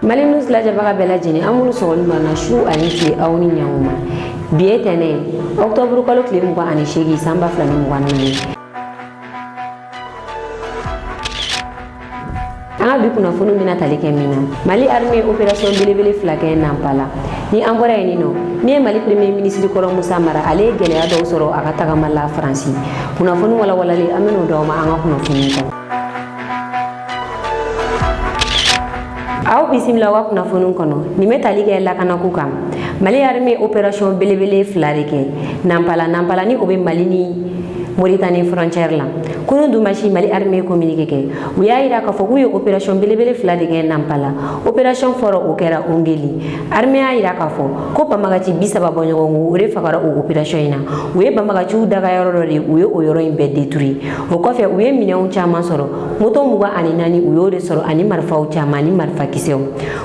Mali news lajɛbaga bɛɛ lajɛlen an minnu sɔgɔlen don na su ani tile aw ni ɲankuma bi ye tɛnɛ octobre kalo tile 28 san 2024 an ka bi kunnafoni bɛna tali kɛ min na Mali armée opération belebele fila kɛ Nampala ni an bɔra yen nɔ min ye Mali premier ministre Kɔrɔ Musa Mara ale ye gɛlɛya dɔw sɔrɔ a ka tagama la Faransi kunnafoni walawalalen an bɛn'o d'aw ma an ka kunnafoni kɔnɔ. Aw bisimila aw ka kunnafoni kɔnɔ nin bɛ tali kɛ lakanako kan Mali armée opération belebele fila de kɛ Nampala ni o bɛ Mali ni Mauritanie frontière la kunu dumasi Mali armée communiqué kɛ u y'a yira k'a fɔ k'u ye opération belebele fila de kɛ Nampala opération fɔlɔ o kɛra Ongeli armée y'a yira k'a fɔ ko banbagaci 30 bɔ ɲɔgɔn kɔ o de fagara o opération in na u ye banbagaciw dagayɔrɔ dɔ de u ye o yɔrɔ in bɛɛ détruit o kɔfɛ u ye minɛnw caman sɔrɔ moto 24 u y'o de sɔrɔ ani marifaw caman ani marifakisɛw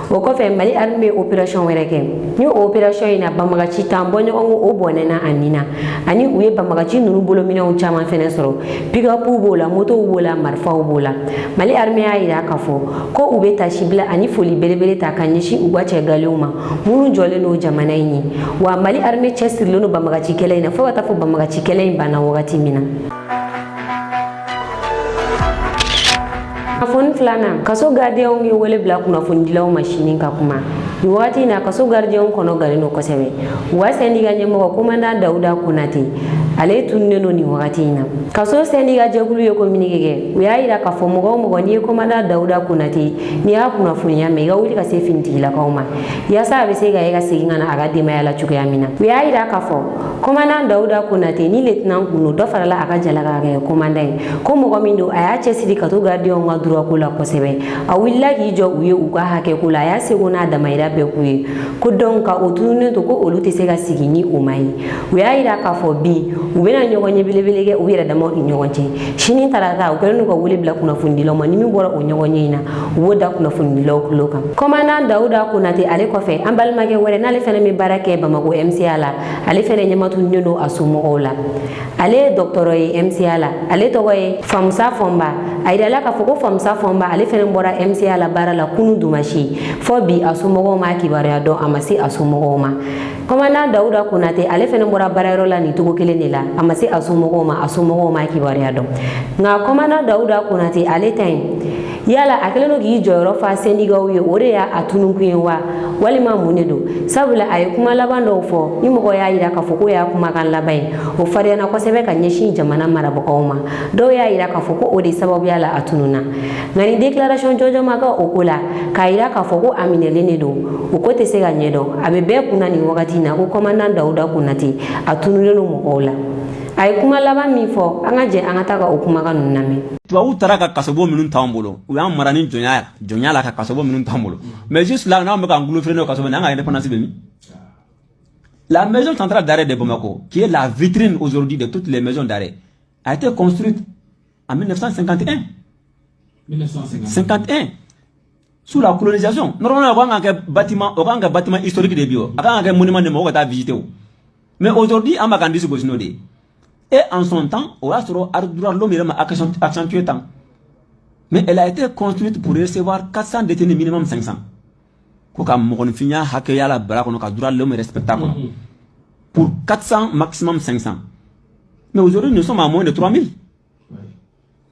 o kɔfɛ Mali armée opération wɛrɛ kɛ ni o opération in na banbagaci 10 bɔ ɲɔgɔn kɔ o bɔnɛna ani na ani u ye banbagaci ninnu bolo minɛnw caman fɛnɛ sɔrɔ pick-up b'o la motow b'o la marifaw b'o la Mali armée y'a yira k'a fɔ ko u bɛ tasibila ani foli belebele ta ka ɲɛsin u ka cɛgalew ma minnu jɔlen n'o jamana in ye wa Mali armée cɛsirilen n'o banbagaci kɛlɛ in na fo ka taa fɔ banbagaci kɛlɛ in banna wagati min na. Kunnafoni filanan kaso gardien ye wele bila kunnafonidilaw ma sini ka kuma ni wagati in na kaso gardien kɔnɔ galen no kosɛbɛ wa syndicat ɲɛmɔgɔ commandant Dawuda Konate ale tununnen no ni wagati in na kaso syndicat jɛkulu ye communiqué kɛ u y'a yira k'a fɔ mɔgɔ o mɔgɔ n'i ye commandant Dawuda Konate n'i y'a kunnafoniya mɛn i ka wuli ka se finitigilakaw ma yaasa a bɛ se ka e ka segin ka na a ka denbaya la cogoya min na u y'a yira k'a fɔ commandant Dawuda Konate ni lieutenant Kunu dɔ farala a ka jalaka kɛ commandant ye ko mɔgɔ min don a y'a cɛsiri ka to gardien ka droit ko la kosɛbɛ a wulila k'i jɔ u ye u ka hakɛ ko la a y'a seko n'a damayira bɛɛ k'u ye ko donc ka o tununnen to ko olu tɛ se ka sigi ni o ma ye u y'a yira k'a fɔ bi u bɛna ɲɔgɔn ɲɛ belebele kɛ u yɛrɛ damaw ni ɲɔgɔn cɛ sini tarata u kɛlen don ka wele bila kunnafonidilaw ma ni min bɔra o ɲɔgɔn ɲɛ in na u b'o da kunnafonidilaw tulo kan commandant Dawuda Konate ale kɔfɛ an balimakɛ wɛrɛ n'ale fɛnɛ bɛ baara kɛ Bamako MCA la ale fɛnɛ ɲɛmatunnen don a somɔgɔw la ale ye docteur ye MCA la ale tɔgɔ ye Famusa Fɔnba a yirala k'a fɔ ko Famusa Fɔnba ale fɛnɛ bɔra MCA la baara la kunu dumasi fɔ bi a somɔgɔw ma kibaruya dɔn a ma se a somɔgɔw ma commandant Dawuda Konate ale fɛnɛ bɔra baarayɔrɔ la nin cogo kelen de la a ma se a somɔgɔw ma kibaruya dɔn nka commandant Dawuda Konate ale ta yen yala a kɛlen don k'i jɔyɔrɔ fa syndicaw ye o de y'a tununkun ye wa walima mun de don sabula a ye kuma laban dɔw fɔ ni mɔgɔ y'a yira k'a fɔ ko y'a kumakan laban ye o fariyana kosɛbɛ ka ɲɛsin jamana marabagaw ma dɔw y'a yira k'a fɔ ko o de sababuya la a tununna nka ni déclaration jɔnjɔn ma kɛ o ko la k'a yira k'a fɔ ko a minɛlen de don o ko tɛ se ka ɲɛdɔn a bɛ bɛɛ kunna nin wagati in na ko commandant Dawuda Konate a tununnen don mɔgɔw la a ye kuma laban min fɔ an ka jɛ an ka taa ka o kumakan ninnu lamɛn. Tubabu taara ka kasobo minnu t'an bolo u y'an mara ni jɔnya la ka kasobo minnu t'an bolo mais juste là n'an bɛ k'an gulo feere n'o kasobo n'an ka indépendance bɛ min. La maison centrale d'arrêt de Bamako qui est la vitrine aujourd'hui de toutes les maisons d'arrêt a été construite en 1951. 1951 sous la colonisation. Normalement on a un bâtiment historique de bio, on a un monument de mort à visiter. Mais aujourd'hui on a un disque de et en son temps, on a accentué tant. Mais elle a été construite pour recevoir 400 détenus minimum 500. Pour pour 400 maximum 500. Mais aujourd'hui nous sommes à moins de 3000.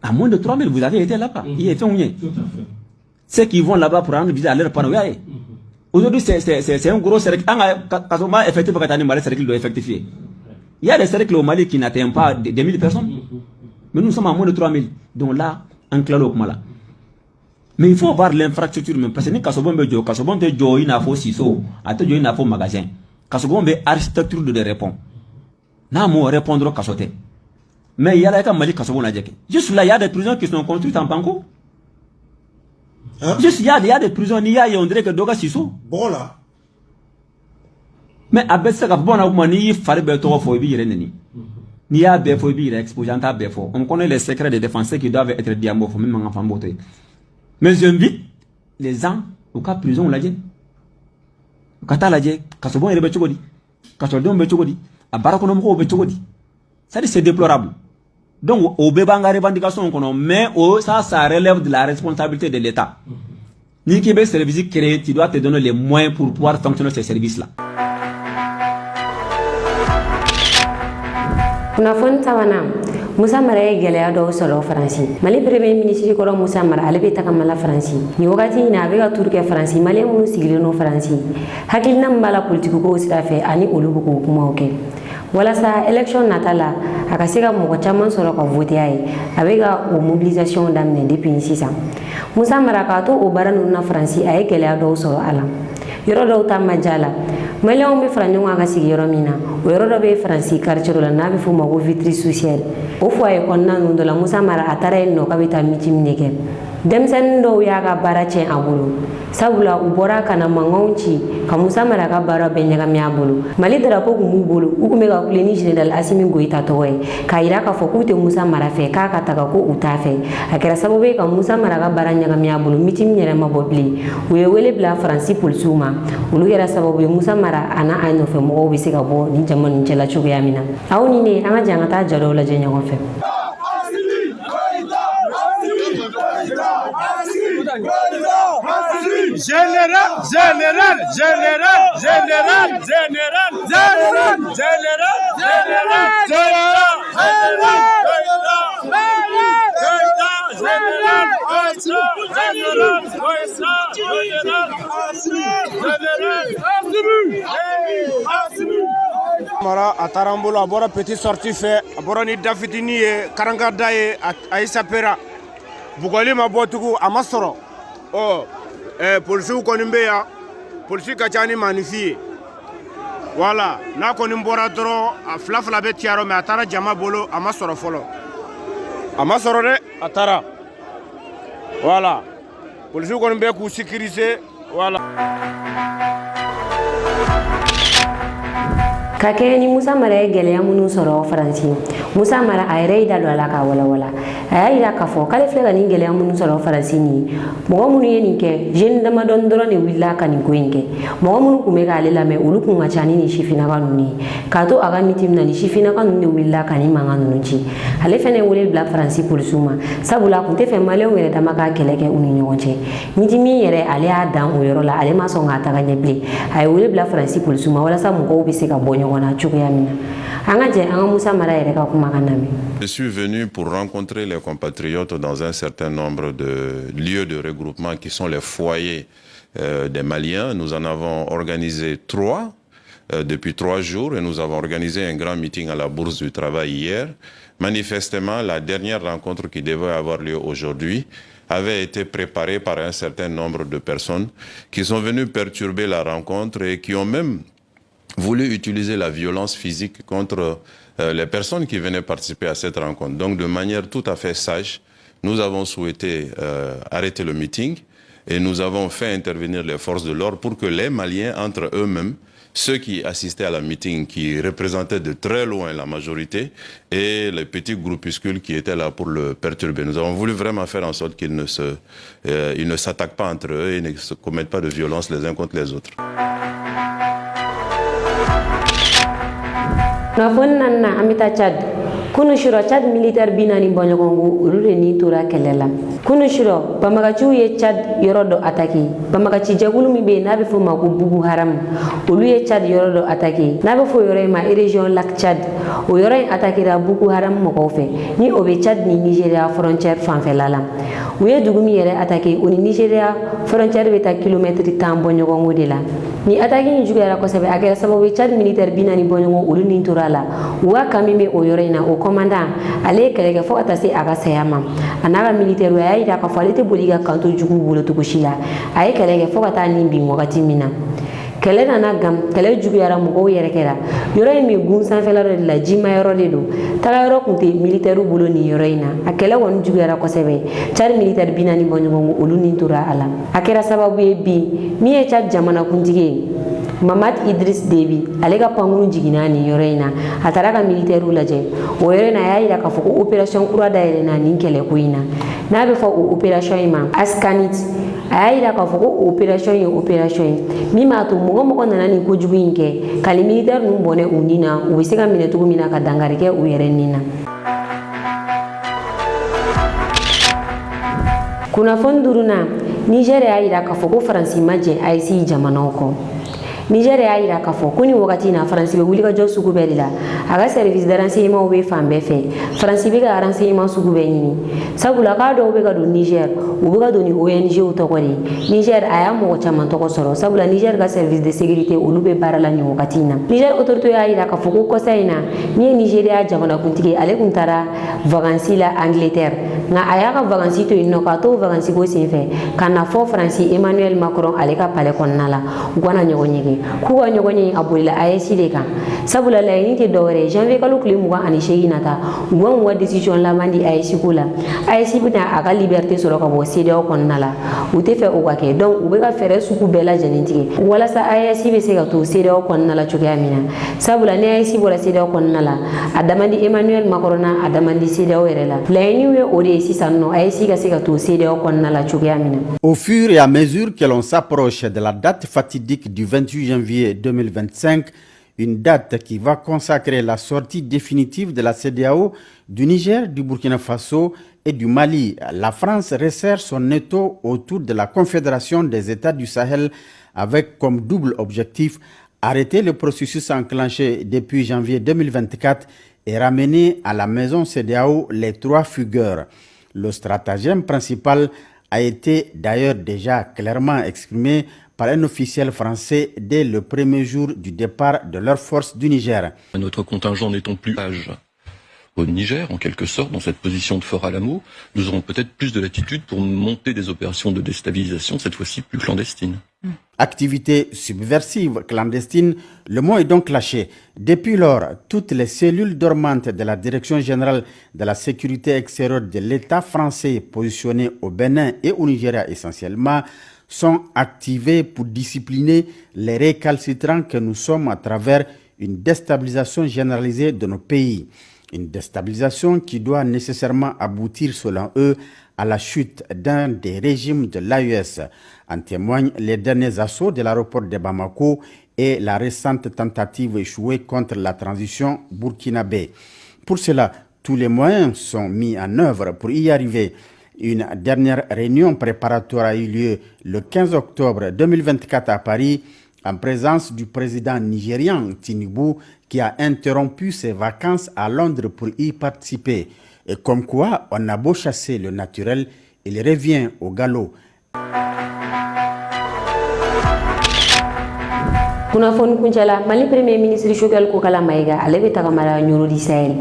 À moins de 3000, vous avez été là-bas. Il est fait. Ceux qui vont là-bas pour rendre visite à leur parents. Aujourd'hui c'est un gros cercle. Il y a des cercles au Mali qui n'atteignent pas 2000 personnes. Mais nous sommes à moins de 3000. Donc là, un clalo comme là. Mais il faut voir l'infrastructure même. Parce que Kasobon te jo il n'a pas siso, a te jo il n'a pas magasin. Kasobon be architecture de répondre. N'a mo répondre Kasote. Mais il y a là Mali Kasobon a dit. Juste là, il y a des prisons qui sont construites en Banco. Juste il y a des prisons, il y a on dirait que Doga Siso. Bon là. Mais avec ça, ni farbe to fo bi yere neni. Ni ya be fo bi exposant ta be fo. On connaît les secrets des défenseurs qui doivent être diambo fo même en enfant beauté. Mais j'invite les gens au cas prison la dje. Kata la dje, kasobon yere be chogodi. Kasodon be chogodi. Abarakono mo be chogodi. Ça c'est déplorable. Donc au bébanga revendication kono mais ça relève de la responsabilité de l'État. Ni qui veut service créé, tu dois te donner les moyens pour pouvoir fonctionner ces services-là. kunnafoni sabanan Musa Mara ye gɛlɛya dɔw sɔrɔ Faransi. Mali premier ministre kɔrɔ Musa Mara ale bɛ tagamala Faransi. Ni wagati in na a bɛ ka tour kɛ Faransi. Maliyɛn minnu sigilen no Faransi hakilina min b'a la politique ko sira fɛ ani olu bɛ k'o kumaw kɛ walasa élection nata la a ka se ka mɔgɔ caman sɔrɔ ka voter a ye. A bɛ ka o mobilisation daminɛ depuis sisan. Musa Mara k'a to o baara ninnu na Faransi a ye gɛlɛya dɔw sɔrɔ a la. Yɔrɔ dɔw ta ma diya la. Maliyɛnw bɛ fara ɲɔgɔn kan ka sigi yɔrɔ min na o yɔrɔ dɔ bɛ Faransi quartier dɔ la n'a bɛ f'o ma ko Vitry Social. O foyer kɔnɔna ninnu dɔ la Musa Mara a taara yen nɔ k'a bɛ taa meeting de kɛ. Denmisɛnnin dɔw y'a ka baara tiɲɛ a bolo sabula u bɔra ka na mankanw ci ka Musa Mara ka baara bɛɛ ɲagami a bolo. Mali drapeau kun b'u bolo u kun bɛ ka kule ni général Asimi Goïta tɔgɔ ye k'a jira k'a fɔ k'u tɛ Musa Mara fɛ k'a ka taga ko u t'a fɛ. A kɛra sababu ye ka Musa Mara ka baara ɲagami a bolo meeting yɛrɛ ma bɔ bilen. U ye wele bila Faransi polisiw ma olu kɛra sababu ye Musa Mara a n'a a nɔfɛ mɔgɔw bɛ se ka bɔ ni jama nin cɛla cogoya min na. Aw ni ne an ka jan ka taa ja dɔw lajɛ ɲɔgɔn fɛ. Mara a taara n bolo a bɔra petit sortie fɛ a bɔra ni da fitini ye karankada ye a y'i sapera bugɔli ma bɔ tugun a ma sɔrɔ polisiw kɔni bɛ yan polisi ka ca ni maanifin ye voilà n'a kɔni bɔra dɔrɔn a fila fila bɛ tiyarɔ mais a taara jama bolo a ma sɔrɔ fɔlɔ a ma sɔrɔ dɛ a taara voilà polisiw kɔni bɛ k'u sécuriser voilà. Ka kɛ ni Musa Mara ye gɛlɛya minnu sɔrɔ Faransi. Musa Mara a yɛrɛ y'i da don a la k'a walawala. A y'a jira k'a fɔ k'ale filɛ ka nin gɛlɛya minnu sɔrɔ Faransi nin ye mɔgɔ minnu ye nin kɛ jeune damadɔni dɔrɔn de wulila ka nin ko in kɛ. Mɔgɔ minnu kun bɛ k'ale lamɛn olu kun ka ca ni nin sifinnaka ninnu ye. K'a to a ka meeting na ni sifinnaka ninnu de wulila ka nin mankan ninnu ci. Ale fɛnɛ ye wele bila Faransi polisiw ma sabula a kun tɛ fɛ maliyɛnw yɛrɛ dama ka kɛlɛ kɛ u ni ɲɔgɔn cɛ. Meeting min yɛrɛ ale y'a dan o yɔrɔ la ale ma sɔn k'a taga ɲɛ bilen. A ye wele bila Faransi polisiw ma walasa mɔgɔw bɛ se ka bɔ ɲɔgɔn na cogoya min na. Je suis venu pour rencontrer les compatriotes dans un certain nombre de lieux de regroupement qui sont les foyers des Maliens. Nous en avons organisé 3 depuis 3 jours et nous avons organisé un grand meeting à la Bourse du Travail hier. Manifestement, la dernière rencontre qui devait avoir lieu aujourd'hui avait été préparée par un certain nombre de personnes qui sont venues perturber la rencontre et qui ont même voulu utiliser la violence physique contre les personnes qui venaient participer à cette rencontre. Donc de manière tout à fait sage, nous avons souhaité arrêter le meeting et nous avons fait intervenir les forces de l'ordre pour que les Maliens, entre eux-mêmes, ceux qui assistaient à la meeting, qui représentaient de très loin la majorité, et les petits groupuscules qui étaient là pour le perturber. Nous avons voulu vraiment faire en sorte qu'ils ne s'attaquent pas entre eux et ne se commettent pas de violence les uns contre les autres. Kunnafoni nan an bɛ taa Chad kunu shiro Chad militaire 40 bɔ ɲɔgɔn ko olu de ni tora kɛlɛ la. Kunu shiro banbaganciw ye Chad yɔrɔ dɔ attaqué banbagaci jɛkulu min bɛ yen n'a bɛ f'o ma ko Boko Haram olu ye Chad yɔrɔ dɔ attaqué n'a bɛ f'o yɔrɔ in ma région lac Chad o yɔrɔ in attaquera Boko Haram mɔgɔw fɛ ni o bɛ Chad ni Nigeria frontière fanfɛla la. U ye dugu min yɛrɛ attaqué o ni Nigeria frontière bɛ taa kilomètre 10 bɔ ɲɔgɔn ko de la. Ni attaque in juguyara kosɛbɛ a kɛra sababu ye Chad militaire 40 bɔ ɲɔgɔn olu ni tora la. U ka kan min bɛ o yɔrɔ in na o commandant ale ye kɛlɛ kɛ fo ka taa se a ka saya ma a n'a ka militaire a y'a jira k'a fɔ ale tɛ boli ka kanto juguw bolo cogo si la a ye kɛlɛ kɛ fo ka taa nin bin wagati min na. Kɛlɛ nana gam kɛlɛ juguyara mɔgɔw yɛrɛ kɛra yɔrɔ in bɛ gun sanfɛla dɔ de la jima yɔrɔ de don taga yɔrɔ kun tɛ militaire bolo nin yɔrɔ in na a kɛlɛ kɔni juguyara kosɛbɛ Chad militaire 40 bɔ ɲɔgɔn ko olu ni tora a la a kɛra sababu ye bi min ye Chad jamanakuntigi ye Mamad Idriss Déby ale ka pankuru jiginna nin yɔrɔ in na a taara ka militaire lajɛ o yɔrɔ in na a y'a jira k'a fɔ ko opération kura dayɛlɛnna nin kɛlɛ ko in na n'a bɛ fɔ o opération in ma Askanit a y'a jira k'a fɔ ko opération ye opération ye min b'a to mɔgɔ nana nin kojugu in kɛ ka ni militaire ninnu bɔnɛ u nin na u bɛ se ka minɛ cogo min na ka dankari kɛ u yɛrɛ nin na. Kunnafoni 5nan Niger y'a yira k'a fɔ ko Faransi ma jɛn AES jamanaw kɔ. Niger y'a yira k'a fɔ ko ni wagati na Faransi bɛ wulikajɔ sugu bɛɛ de la. A ka service de renseignement bɛ fan bɛɛ fɛ. Faransi bɛ ka renseignement sugu bɛɛ ɲini. Sabula k'a dɔw bɛ ka don Niger, u bɛ ka don ni ONG tɔgɔ de. Niger a y'a mɔgɔ caman tɔgɔ sɔrɔ. Sabula Niger ka service de sécurité olu bɛ baara la nin wagati na. Niger autorité y'a yira k'a fɔ ko kɔsa in na min ye Nigeria jamanakuntigi ale kun taara vacances la Angleterre. Nka a y'a ka vacances to yen nɔ k'a to vacances ko senfɛ ka na fɔ Faransi Emmanuel Macron ale ka palais kɔnɔna la u ka na ɲɔgɔn ɲɛgɛn. K'u ka ɲɔgɔn ɲɛ a bolila AES de kan. Sabula laɲini tɛ dɔwɛrɛ ye janvier kalo tile 28 nata u ka u ka décision laban di AES ko la. AES bɛna a ka liberté sɔrɔ ka bɔ CEDEAO kɔnɔna la. U tɛ fɛ o ka kɛ donc u bɛ ka fɛɛrɛ sugu bɛɛ lajɛlen tigɛ walasa AES bɛ se ka to CEDEAO kɔnɔna la cogoya min na. Sabula ni AES bɔra CEDEAO kɔnɔna la a damandi Emmanuel Macron na a damandi CEDEAO yɛrɛ la. Laɲini ye o de ye sisan nɔ AES ka se ka to CEDEAO kɔnɔna la cogoya min na. Au fur et à mesure que l'on s'approche de la date fatidique du 28 janvier 2025, une date qui va consacrer la sortie définitive de la CEDEAO, du Niger, du Burkina Faso et du Mali, la France resserre son étau autour de la Confédération des États du Sahel avec comme double objectif arrêter le processus enclenché depuis janvier 2024 et ramener à la maison CEDEAO les 3 fugueurs. Le stratagème principal a été d'ailleurs déjà clairement exprimé par un officiel français dès le premier jour du départ de leurs forces du Niger. Notre contingent n'étant plus au Niger, en quelque sorte, dans cette position de Fort Alamo, nous aurons peut-être plus de latitude pour monter des opérations de déstabilisation, cette fois-ci plus clandestines. Activité subversive clandestine, le mot est donc lâché. Depuis lors, toutes les cellules dormantes de la Direction générale de la sécurité extérieure de l'État français positionnées au Bénin et au Nigeria essentiellement sont activées pour discipliner les récalcitrants que nous sommes à travers une déstabilisation généralisée de nos pays. Une déstabilisation qui doit nécessairement aboutir, selon eux, à la chute d'un des régimes de l'AES. En témoignent les derniers assauts de l'aéroport de Bamako et la récente tentative échouée contre la transition burkinabé. Pour cela, tous les moyens sont mis en œuvre pour y arriver. Une dernière réunion préparatoire a eu lieu le 15 octobre 2024 à Paris en présence du président nigérian Tinubu qui a interrompu ses vacances à Londres pour y participer. Et comme quoi, on a beau chasser le naturel, il revient au galop. Kunnafoni kuncɛla Mali premier ministre Choguel Kokala Mayiga ale bɛ tagamara Ɲoro di Sahel.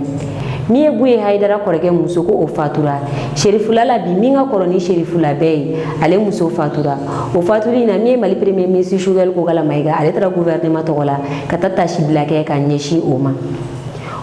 Min ye Buye Hayidara kɔrɔkɛ muso ko o fatura. Sherifula la bi min ka kɔrɔ ni Sherifula bɛɛ ye ale muso fatura. O fatuli na min ye Mali premier ministre Choguel Kokala Mayiga ale taara gouvernement tɔgɔ la ka taa tasi bila kɛ ka ɲɛsin o ma.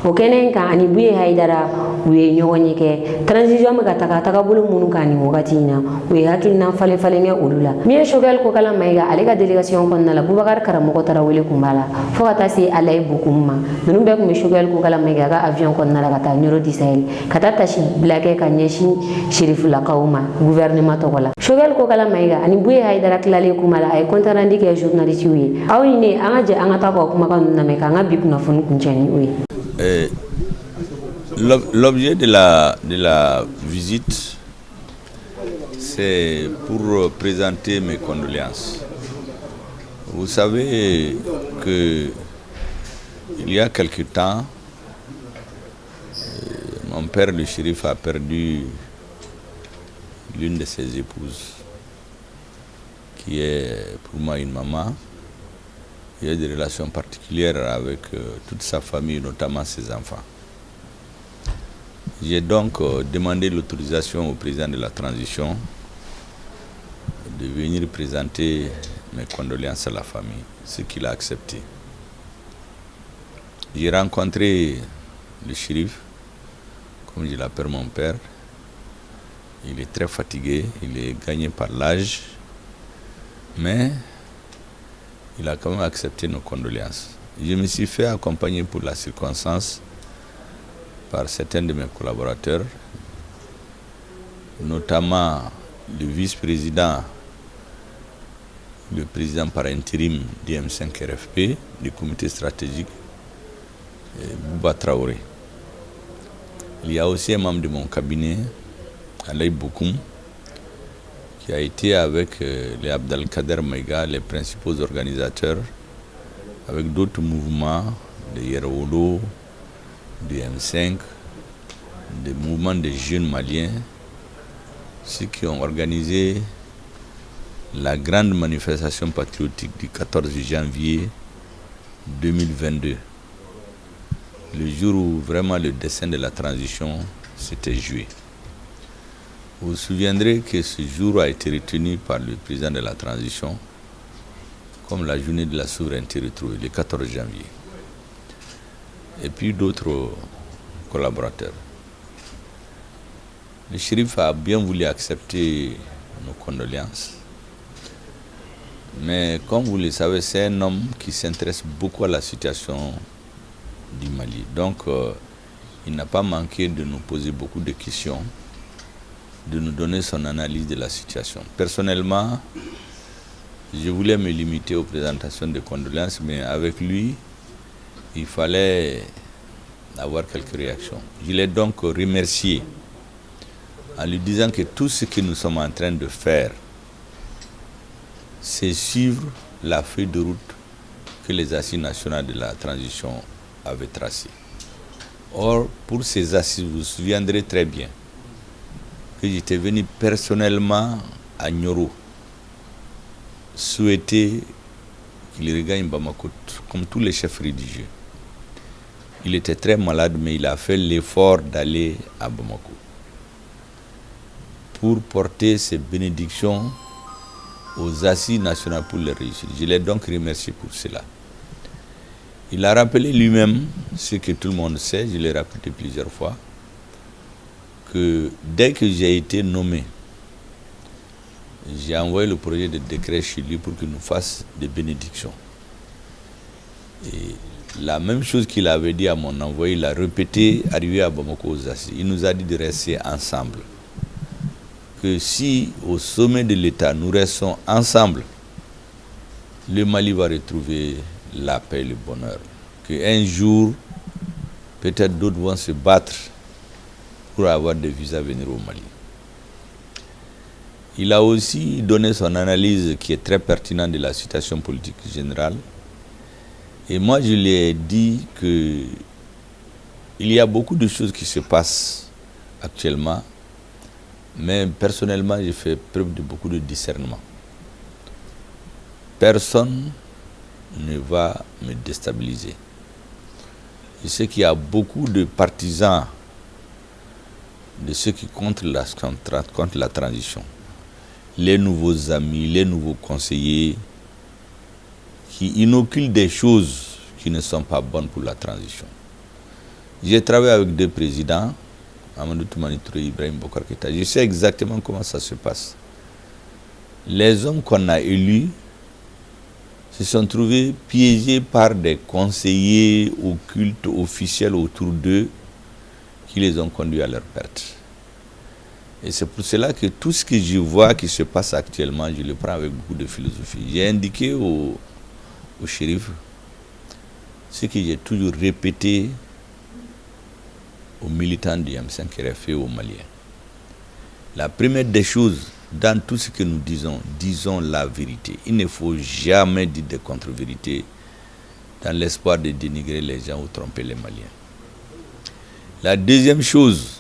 O kɛnɛ in kan ani Buye Hayidara u ye ɲɔgɔn ye kɛ transition bɛ ka taga bolo minnu kan nin wagati in na u ye hakilina falen kɛ olu la. Min ye Choguel Kokala Mayiga ale ka délégation kɔnɔna la Bubakar Karamɔgɔ Tarawele kun b'a la fo ka taa se Alaye Bokoum ma. Ninnu bɛɛ kun bɛ Choguel Kokala Mayiga ka avion kɔnɔna la ka taa Ɲoro di Sahel ka taa tasi bila kɛ ka ɲɛsin Sherifulakaw ma gouvernement tɔgɔ la. Choguel Kokala Mayiga ani Buye Hayidara tilalen kuma la a ye compte rendu kɛ journalistes ye. Aw ni ne an ka jɛ an ka taa k'o kumakan ninnu lamɛn k'an ka bi kunnafoni kuncɛ ni o ye. L'objet de la visite, c'est pour présenter mes condoléances. Vous savez que il y a quelque temps, mon père le shérif a perdu l'une de ses épouses, qui est pour moi une maman. Il y a des relations particulières avec toute sa famille, notamment ses enfants. J'ai donc demandé l'autorisation au président de la transition de venir présenter mes condoléances à la famille, ce qu'il a accepté. J'ai rencontré le shérif, comme je l'appelle mon père. Il est très fatigué, il est gagné par l'âge, mais il a quand même accepté nos condoléances. Je me suis fait accompagner pour la circonstance par certains de mes collaborateurs, notamment le vice-président, le président par intérim du M5-RFP, du comité stratégique, Bouba Traoré. Il y a aussi un membre de mon cabinet, Alaye Bokoum, qui a été avec les Abdelkader Maïga, les principaux organisateurs, avec d'autres mouvements, de Yerwolo, du M5, des mouvements des jeunes maliens, ceux qui ont organisé la grande manifestation patriotique du 14 janvier 2022, le jour où vraiment le dessein de la transition s'était joué. Vous vous souviendrez que ce jour a été retenu par le président de la transition comme la journée de la souveraineté retrouvée, le 14 janvier. Et puis d'autres collaborateurs. Le shérif a bien voulu accepter nos condoléances. Mais comme vous le savez, c'est un homme qui s'intéresse beaucoup à la situation du Mali. Donc, il n'a pas manqué de nous poser beaucoup de questions, de nous donner son analyse de la situation. Personnellement, je voulais me limiter aux présentations de condoléances, mais avec lui, il fallait avoir quelques réactions. Je l'ai donc remercié en lui disant que tout ce que nous sommes en train de faire, c'est suivre la feuille de route que les assises nationales de la transition avaient tracée. Or, pour ces assises, vous vous souviendrez très bien que j'étais venu personnellement à Nioro souhaiter qu'il regagne Bamako comme tous les chefs religieux. Il était très malade, mais il a fait l'effort d'aller à Bamako pour porter ses bénédictions aux assises nationales pour les réussir. Je l'ai donc remercié pour cela. Il a rappelé lui-même ce que tout le monde sait, je l'ai répété plusieurs fois, que dès que j'ai été nommé, j'ai envoyé le projet de décret chez lui pour qu'il nous fasse des bénédictions. Et la même chose qu'il avait dit à mon envoyé, il a répété, arrivé à Bamako aux assises. Il nous a dit de rester ensemble. Que si au sommet de l'État nous restons ensemble, le Mali va retrouver la paix et le bonheur. Qu'un jour, peut-être d'autres vont se battre pour avoir des visas venir au Mali. Il a aussi donné son analyse qui est très pertinente de la situation politique générale. Et moi, je lui ai dit qu'il y a beaucoup de choses qui se passent actuellement. Mais personnellement, j'ai fait preuve de beaucoup de discernement. Personne ne va me déstabiliser. Je sais qu'il y a beaucoup de partisans de ceux qui contre la transition. Les nouveaux amis, les nouveaux conseillers, qui inoculent des choses qui ne sont pas bonnes pour la transition. J'ai travaillé avec deux présidents, Amadou Toumani Touré et Ibrahim Bokar Keïta. Je sais exactement comment ça se passe. Les hommes qu'on a élus se sont trouvés piégés par des conseillers occultes, officiels autour d'eux, qui les ont conduits à leur perte. Et c'est pour cela que tout ce que je vois qui se passe actuellement, je le prends avec beaucoup de philosophie. J'ai indiqué au shérif ce que j'ai toujours répété aux militants du M5 RFI et aux Maliens. La première des choses, dans tout ce que nous disons, disons la vérité. Il ne faut jamais dire de contre-vérité dans l'espoir de dénigrer les gens ou tromper les Maliens. La deuxième chose,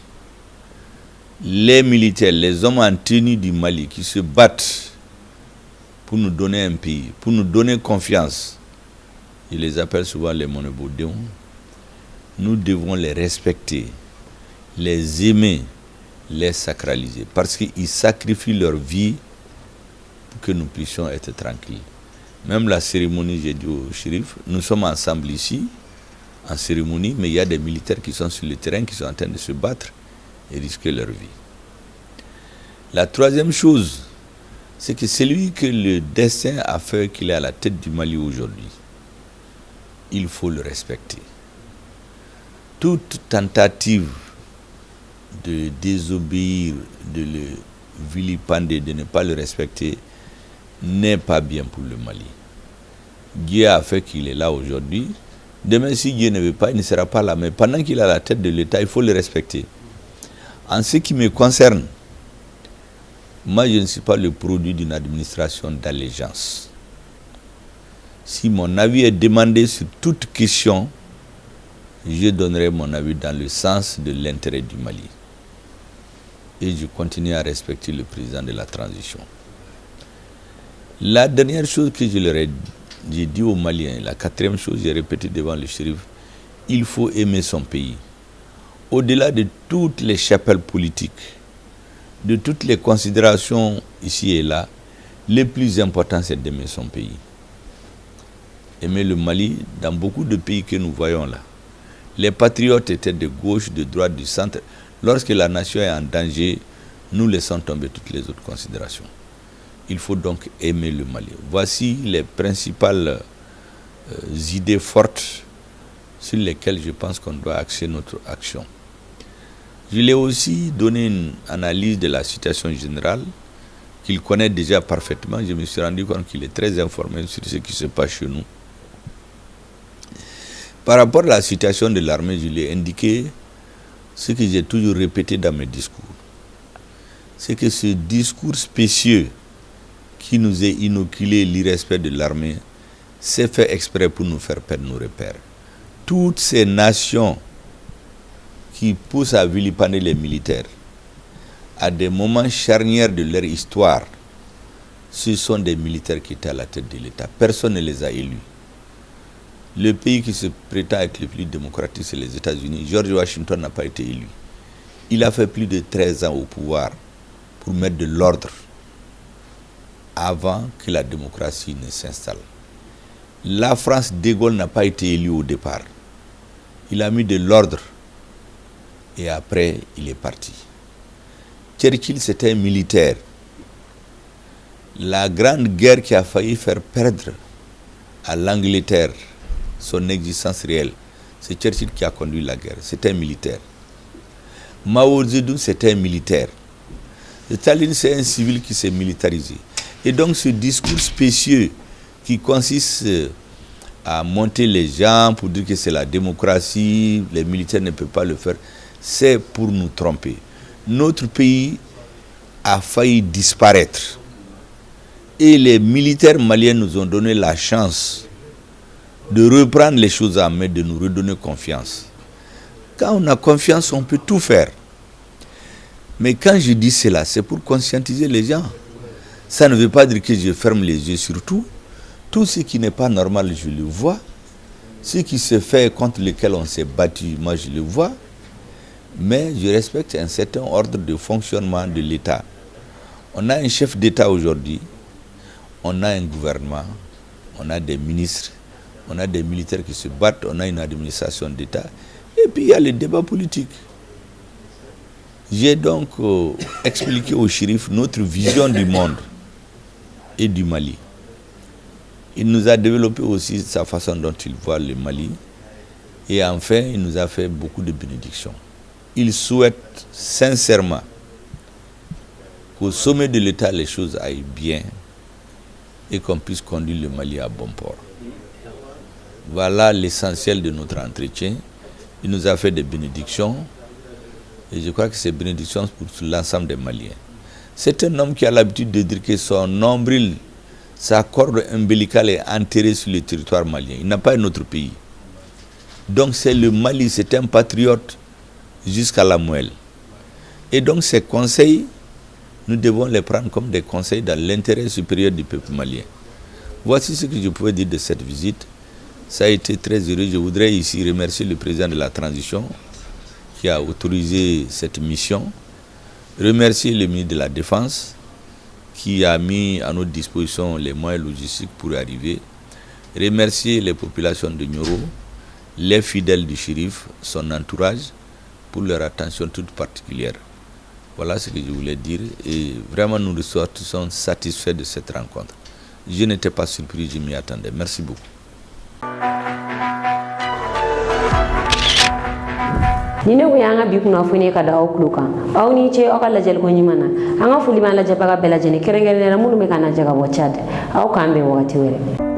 les militaires, les hommes en tenue du Mali qui se battent pour nous donner un pays, pour nous donner confiance, je les appelle souvent les monobodéons. Nous devons les respecter, les aimer, les sacraliser, parce qu'ils sacrifient leur vie pour que nous puissions être tranquilles. Même la cérémonie, j'ai dit au shérif, nous sommes ensemble ici, en cérémonie, mais il y a des militaires qui sont sur le terrain, qui sont en train de se battre et risquer leur vie. La troisième chose, c'est que celui que le destin a fait qu'il est à la tête du Mali aujourd'hui, il faut le respecter. Toute tentative de désobéir, de le vilipender, de ne pas le respecter, n'est pas bien pour le Mali. Dieu a fait qu'il est là aujourd'hui. Demain, si Dieu ne veut pas, il ne sera pas là. Mais pendant qu'il est à la tête de l'État, il faut le respecter. En ce qui me concerne, Moi, je ne suis pas le produit d'une administration d'allégeance. Si mon avis est demandé sur toute question, je donnerai mon avis dans le sens de l'intérêt du Mali. Et je continue à respecter le président de la transition. La dernière chose que j'ai dit aux Maliens, la quatrième chose, j'ai répété devant le shérif, il faut aimer son pays. Au-delà de toutes les chapelles politiques, de toutes les considérations ici et là, le plus important, c'est d'aimer son pays. Aimer le Mali, dans beaucoup de pays que nous voyons là. Les patriotes étaient de gauche, de droite, du centre. Lorsque la nation est en danger, nous laissons tomber toutes les autres considérations. Il faut donc aimer le Mali. Voici les principales idées fortes sur lesquelles je pense qu'on doit axer notre action. Je lui ai aussi donné une analyse de la situation générale qu'il connaît déjà parfaitement. Je me suis rendu compte qu'il est très informé sur ce qui se passe chez nous. Par rapport à la situation de l'armée, je lui ai indiqué ce que j'ai toujours répété dans mes discours. C'est que ce discours spécieux qui nous est inoculé l'irrespect de l'armée, c'est fait exprès pour nous faire perdre nos repères. Toutes ces nations qui poussent à vilipender les militaires, à des moments charnières de leur histoire, ce sont des militaires qui étaient à la tête de l'État. Personne ne les a élus. Le pays qui se prétend être le plus démocratique, c'est les États-Unis. George Washington n'a pas été élu. Il a fait plus de 13 ans au pouvoir pour mettre de l'ordre avant que la démocratie ne s'installe. La France, De Gaulle n'a pas été élu au départ. Il a mis de l'ordre et après il est parti. Churchill, c'était un militaire. La grande guerre qui a failli faire perdre à l'Angleterre son existence réelle, c'est Churchill qui a conduit la guerre. C'était un militaire. Mao Zedong, c'était un militaire. Staline, c'est un civil qui s'est militarisé. Et donc ce discours spécieux qui consiste à monter les gens pour dire que c'est la démocratie, les militaires ne peuvent pas le faire, c'est pour nous tromper. Notre pays a failli disparaître. Et les militaires maliens nous ont donné la chance de reprendre les choses en main, de nous redonner confiance. Quand on a confiance, on peut tout faire. Mais quand je dis cela, c'est pour conscientiser les gens. Ça ne veut pas dire que je ferme les yeux sur tout. Tout ce qui n'est pas normal, je le vois. Ce qui se fait contre lequel on s'est battu, moi je le vois. Mais je respecte un certain ordre de fonctionnement de l'État. On a un chef d'État aujourd'hui, on a un gouvernement, on a des ministres, on a des militaires qui se battent, on a une administration d'État, et puis il y a le débat politique. J'ai donc expliqué au shérif notre vision du monde et du Mali. Il nous a développé aussi sa façon dont il voit le Mali, et enfin il nous a fait beaucoup de bénédictions. Il souhaite sincèrement qu'au sommet de l'État les choses aillent bien et qu'on puisse conduire le Mali à bon port. Voilà l'essentiel de notre entretien. Il nous a fait des bénédictions et je crois que ces bénédictions pour l'ensemble des Maliens. C'est un homme qui a l'habitude de dire que son nombril, sa corde ombilicale est enterrée sur le territoire malien. Il n'a pas un autre pays. Donc c'est le Mali, c'est un patriote jusqu'à la moelle. Et donc ces conseils, nous devons les prendre comme des conseils dans l'intérêt supérieur du peuple malien. Voici ce que je pouvais dire de cette visite. Ça a été très heureux. Je voudrais ici remercier le président de la transition qui a autorisé cette mission. Remercier le ministre de la Défense qui a mis à notre disposition les moyens logistiques pour y arriver. Remercier les populations de Nioro, les fidèles du shérif, son entourage, pour leur attention toute particulière. Voilà ce que je voulais dire et vraiment nous sommes satisfaits de cette rencontre. Je n'étais pas surpris, je m'y attendais. Merci beaucoup. Nine ko yanga bi kuna fune ka da okluka aw ni che o kala jel ko nyimana anga fuli ma la jabaga bela jene kerengere na munu me kana jaga bo Chad aw kambe wakati wele